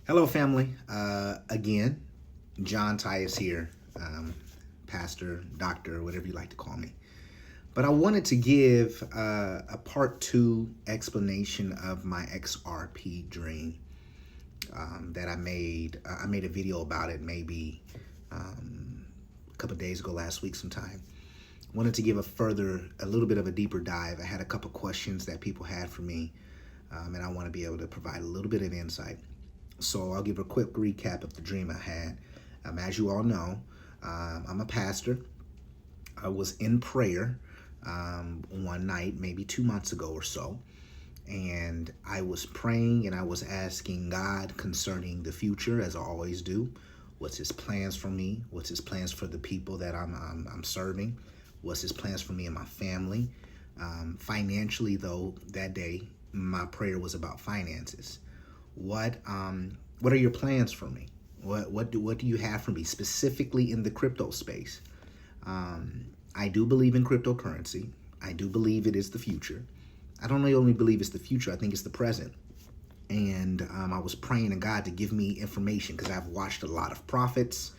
Hello, family. Again, John Tyus here, pastor, doctor, whatever you like to call me. But I wanted to give a part two explanation of my XRP dream that I made. I made a video about it maybe a couple of days ago, last week sometime. Wanted to give a little bit of a deeper dive. I had a couple questions that people had for me, and I want to be able to provide a little bit of insight. So I'll give a quick recap of the dream I had. As you all know, I'm a pastor. I was in prayer one night, maybe 2 months ago or so, and I was praying and I was asking God concerning the future, as I always do. What's His plans for me? What's His plans for the people that I'm serving? What's His plans for me and my family? Financially, though, that day my prayer was about finances. What are your plans for me? What do you have for me specifically in the crypto space? I do believe in cryptocurrency. I do believe it is the future. I don't only believe it's the future. I think it's the present. And I was praying to God to give me information because I've watched a lot of prophets,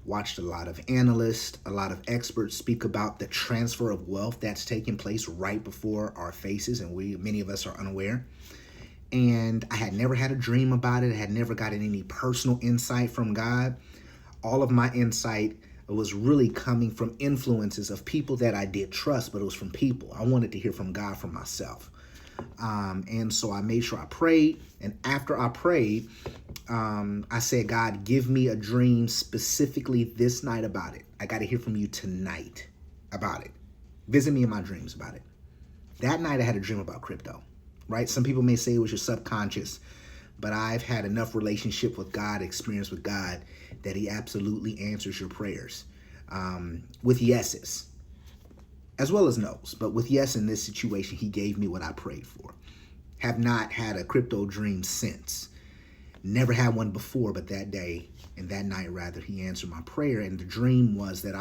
watched a lot of analysts, a lot of experts speak about the transfer of wealth that's taking place right before our faces, and many of us are unaware. And I had never had a dream about it. I had never gotten any personal insight from God. All of my insight was really coming from influences of people that I did trust, but it was from people. I wanted to hear from God for myself. And so I made sure I prayed. And after I prayed, I said, God, give me a dream specifically this night about it. I got to hear from you tonight about it. Visit me in my dreams about it. That night I had a dream about crypto. Right? Some people may say it was your subconscious, but I've had enough relationship with God, experience with God, that He absolutely answers your prayers with yeses, as well as nos. But with yes in this situation, He gave me what I prayed for. Have not had a crypto dream since. Never had one before, but that day, and that night rather, He answered my prayer. And the dream was that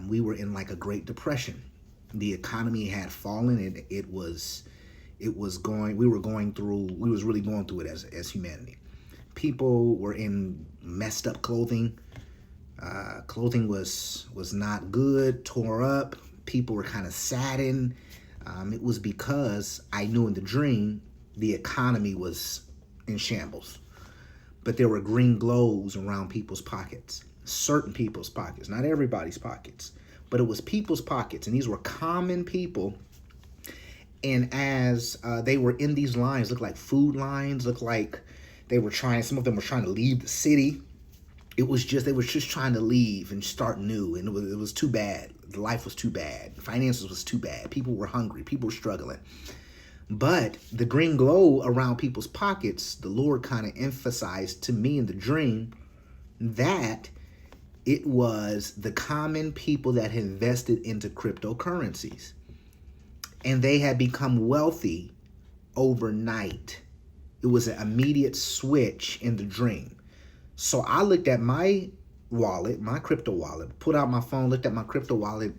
we were in like a Great Depression. The economy had fallen, and we was really going through it as humanity. People were in messed up clothing. Clothing was not good, tore up. People were kind of saddened. It was because I knew in the dream the economy was in shambles. But there were green glows around people's pockets, certain people's pockets, not everybody's pockets, but it was people's pockets. And these were common people. And as they were in these lines, looked like food lines, looked like some of them were trying to leave the city. They were just trying to leave and start new. And it was too bad. Life was too bad. Finances was too bad. People were hungry. People were struggling. But the green glow around people's pockets, the Lord kind of emphasized to me in the dream that it was the common people that had invested into cryptocurrencies. And they had become wealthy overnight. It was an immediate switch in the dream. So I looked at my wallet, my crypto wallet, put out my phone, looked at my crypto wallet,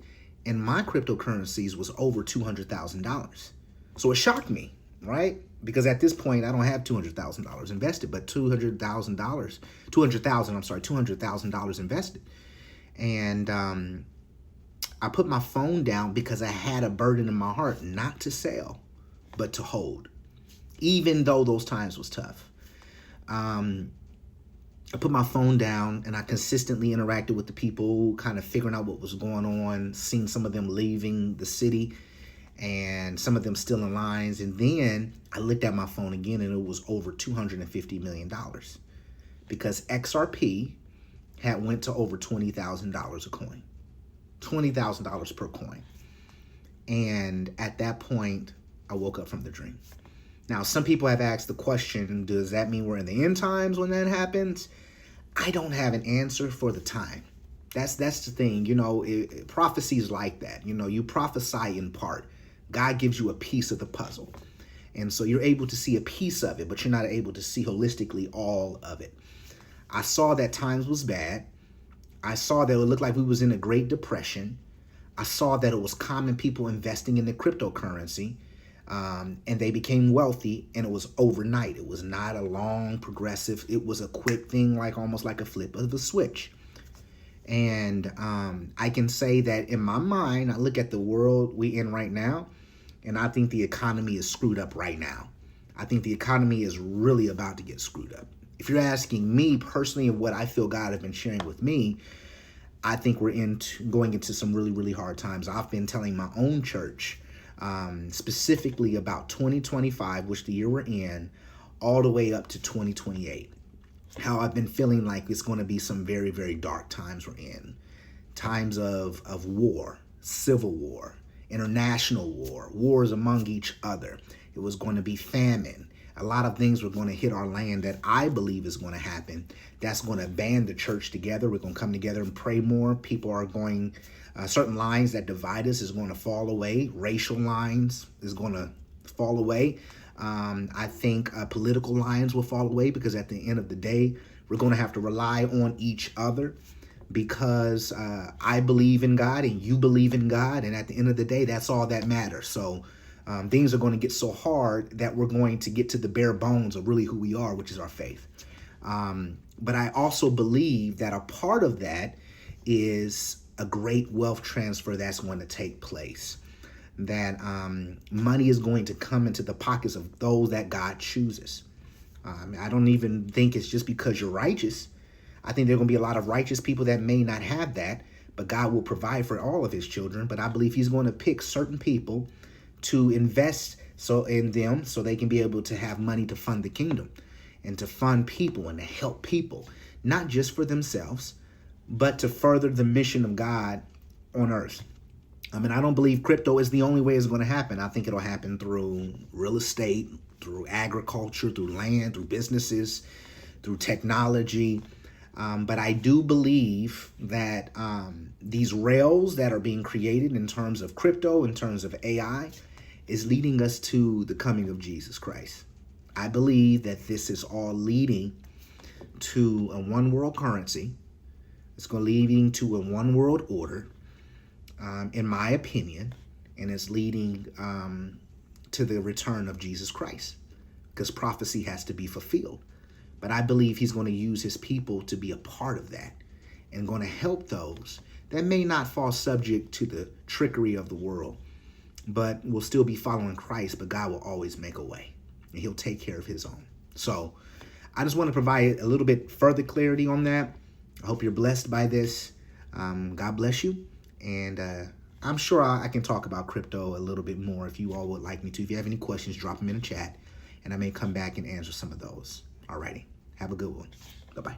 and my cryptocurrencies was over $200,000. So it shocked me, right? Because at this point, I don't have $200,000 invested, but $200,000 invested. And I put my phone down because I had a burden in my heart not to sell, but to hold, even though those times was tough. I put my phone down and I consistently interacted with the people, kind of figuring out what was going on, seeing some of them leaving the city and some of them still in lines. And then I looked at my phone again and it was over $250 million because XRP had went to over $20,000 a coin. $20,000 per coin. And at that point, I woke up from the dream. Now, some people have asked the question, does that mean we're in the end times when that happens? I don't have an answer for the time. That's the thing. Prophecy is like that. You prophesy in part. God gives you a piece of the puzzle. And so you're able to see a piece of it, but you're not able to see holistically all of it. I saw that times was bad. I saw that it looked like we was in a Great Depression. I saw that it was common people investing in the cryptocurrency. And they became wealthy, and it was overnight. It was not a long progressive. It was a quick thing, like almost like a flip of a switch. And I can say that in my mind, I look at the world we in right now, and I think the economy is screwed up right now. I think the economy is really about to get screwed up. If you're asking me personally and what I feel God has been sharing with me, I think we're going into some really, really hard times. I've been telling my own church, specifically about 2025, which the year we're in, all the way up to 2028. How I've been feeling like it's going to be some very, very dark times we're in. Times of war, civil war, international war, wars among each other. It was going to be famine. A lot of things were going to hit our land that I believe is going to happen. That's going to band the church together. We're going to come together and pray more. People are going, certain lines that divide us is going to fall away. Racial lines is going to fall away. I think political lines will fall away, because at the end of the day, we're going to have to rely on each other, because I believe in God and you believe in God. And at the end of the day, that's all that matters. So things are going to get so hard that we're going to get to the bare bones of really who we are, which is our faith. But I also believe that a part of that is a great wealth transfer that's going to take place. That money is going to come into the pockets of those that God chooses. I don't even think it's just because you're righteous. I think there are going to be a lot of righteous people that may not have that, but God will provide for all of his children. But I believe he's going to pick certain people to invest in them so they can be able to have money to fund the kingdom and to fund people and to help people, not just for themselves, but to further the mission of God on earth. I mean, I don't believe crypto is the only way it's going to happen. I think it'll happen through real estate, through agriculture, through land, through businesses, through technology. But I do believe that these rails that are being created in terms of crypto, in terms of AI, is leading us to the coming of Jesus Christ. I believe that this is all leading to a one world currency. It's going leading to a one world order, in my opinion, and it's leading to the return of Jesus Christ, because prophecy has to be fulfilled. But I believe he's going to use his people to be a part of that and going to help those that may not fall subject to the trickery of the world, but will still be following Christ, but God will always make a way, and he'll take care of his own. So I just want to provide a little bit further clarity on that. I hope you're blessed by this. God bless you. And I'm sure I can talk about crypto a little bit more if you all would like me to. If you have any questions, drop them in the chat, and I may come back and answer some of those. Alrighty. Have a good one. Bye-bye.